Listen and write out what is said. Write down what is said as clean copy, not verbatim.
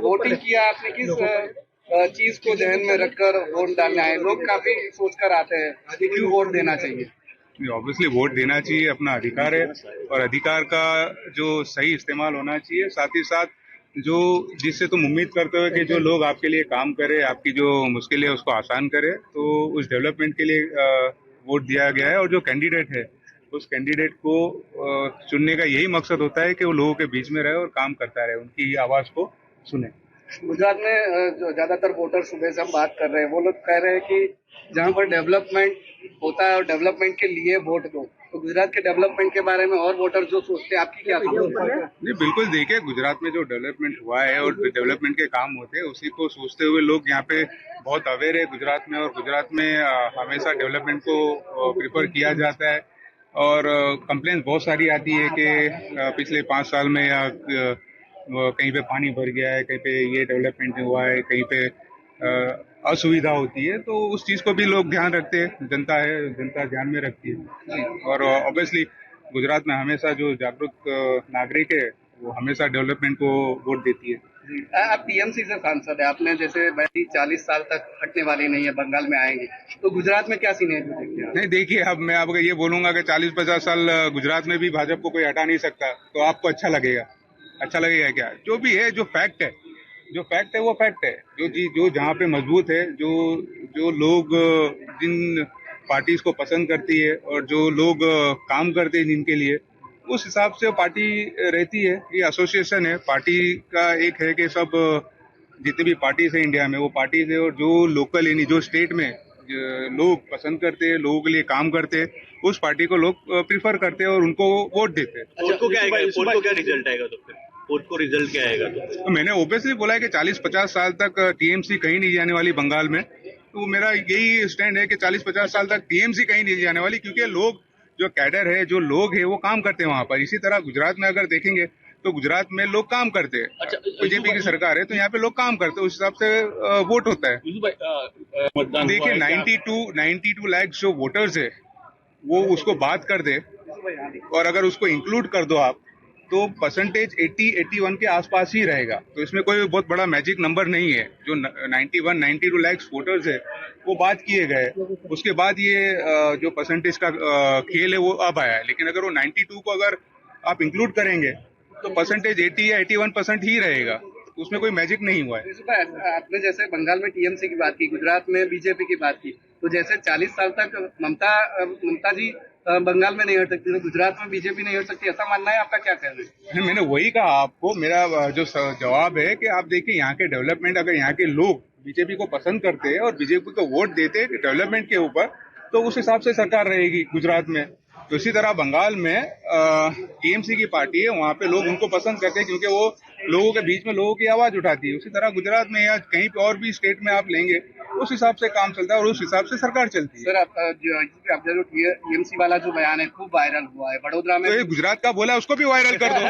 Voting किया आपने, किस चीज को ध्यान में रखकर वोट डालने आए? लोग काफी सोचकर आते हैं कि क्यों वोट देना चाहिए। ऑब्वियसली वोट देना चाहिए, अपना अधिकार है, और अधिकार का जो सही इस्तेमाल होना चाहिए। साथ ही साथ जो जिससे तुम उम्मीद करते हो कि जो लोग आपके लिए काम करे, आपकी जो मुश्किल है उसको आसान करे, तो उस डेवलपमेंट के लिए वोट दिया गया है। और जो कैंडिडेट है उस कैंडिडेट को चुनने का यही मकसद होता है कि वो लोगों के बीच में रहे और काम करता रहे, उनकी आवाज को सुने। गुजरात में जो ज्यादातर वोटर, सुबह से हम बात कर रहे हैं, वो लोग कह रहे हैं कि जहाँ पर डेवलपमेंट होता है और डेवलपमेंट के लिए वोट दो, तो गुजरात के डेवलपमेंट के बारे में और वोटर जो सोचते हैं, आपकी क्या सोच है? नहीं, बिल्कुल, देखिए गुजरात में जो डेवलपमेंट हुआ है और डेवलपमेंट के काम होते हैं उसी को सोचते हुए लोग यहाँ पे बहुत अवेयर है गुजरात में। और गुजरात में हमेशा डेवलपमेंट को प्रिफर किया जाता है। और कंप्लेंट्स बहुत सारी आती है कि पिछले 5 साल में या कहीं पे पानी भर गया है, कहीं पे ये डेवलपमेंट नहीं हुआ है, कहीं पे असुविधा होती है, तो उस चीज को भी लोग ध्यान रखते हैं। जनता ध्यान में रखती है। और ऑब्वियसली गुजरात में हमेशा जो जागरूक नागरिक है वो हमेशा डेवलपमेंट को वोट देती है। आप टीएमसी से सांसद है, आपने जैसे भाई 40 साल तक हटने वाली नहीं है, बंगाल में आएंगे, तो गुजरात में क्या सीनेरियो देखते हैं? नहीं, देखिए, अब मैं आपको ये बोलूंगा कि 40-50 साल गुजरात में भी भाजपा को कोई हटा नहीं सकता, तो आपको अच्छा लगेगा? अच्छा लगेगा क्या? जो भी है, जो फैक्ट है वो फैक्ट है। जो जहाँ पे मजबूत है, जो लोग जिन पार्टीज को पसंद करती है और जो लोग काम करते हैं जिनके लिए, उस हिसाब से पार्टी रहती है। ये एसोसिएशन है, पार्टी का एक है कि सब जितनी भी पार्टीज है इंडिया में, वो पार्टीज है, और जो लोकल यानी जो स्टेट में लोग पसंद करते हैं, लोगों के लिए काम करते हैं, उस पार्टी को लोग प्रीफर करते हैं और उनको वोट देते हैं। पोल को क्या रिजल्ट आएगा? तो फिर पोल को रिजल्ट क्या आएगा? तो मैंने ओबियसली बोला है कि 40-50 साल तक टीएमसी कहीं नहीं जाने वाली बंगाल में। तो मेरा यही स्टैंड है कि 40-50 साल तक टीएमसी कहीं नहीं जाने वाली, क्योंकि लोग, जो कैडर है, जो लोग है, वो काम करते हैं वहां पर। इसी तरह गुजरात में अगर देखेंगे तो गुजरात में लोग काम करते हैं। अच्छा, बीजेपी की सरकार है तो यहाँ पे लोग काम करते हैं, उस हिसाब से वोट होता है। देखिए, 92 लाख जो वोटर्स है वो उसको बात कर दे, और अगर उसको इंक्लूड कर दो आप, तो परसेंटेज 80-81 के आसपास ही रहेगा। तो इसमें कोई बहुत बड़ा मैजिक नंबर नहीं है। जो 92 लाख वोटर्स है वो बात किए गए, उसके बाद ये जो परसेंटेज का खेल है वो अब आया है। लेकिन अगर वो 92 को अगर आप इंक्लूड करेंगे तो परसेंटेज 80 या 81% ही रहेगा। उसमें कोई मैजिक नहीं हुआ है। आपने जैसे बंगाल में टीएमसी की बात की, गुजरात में बीजेपी की बात की, तो जैसे 40 साल तक ममता जी बंगाल में नहीं हट सकती, तो गुजरात में बीजेपी नहीं हट सकती, ऐसा मानना है आपका? क्या कहना है? मैंने वही कहा आपको। मेरा जो जवाब है कि आप देखिए, यहाँ के डेवलपमेंट, अगर यहाँ के लोग बीजेपी को पसंद करते हैं और बीजेपी को वोट देते हैं डेवलपमेंट के ऊपर, तो उस हिसाब से सरकार रहेगी गुजरात में। तो इसी तरह बंगाल में टीएमसी की पार्टी है, वहाँ पे लोग उनको पसंद करते हैं क्योंकि वो लोगों के बीच में लोगों की आवाज उठाती है। उसी तरह गुजरात में या कहीं पे और भी स्टेट में आप लेंगे, उस हिसाब से काम चलता है और उस हिसाब से सरकार चलती है। सर, आपका जो टीएमसी वाला जो बयान है खूब वायरल हुआ है, वडोदरा में तो ये गुजरात का बोला, उसको भी वायरल कर दो।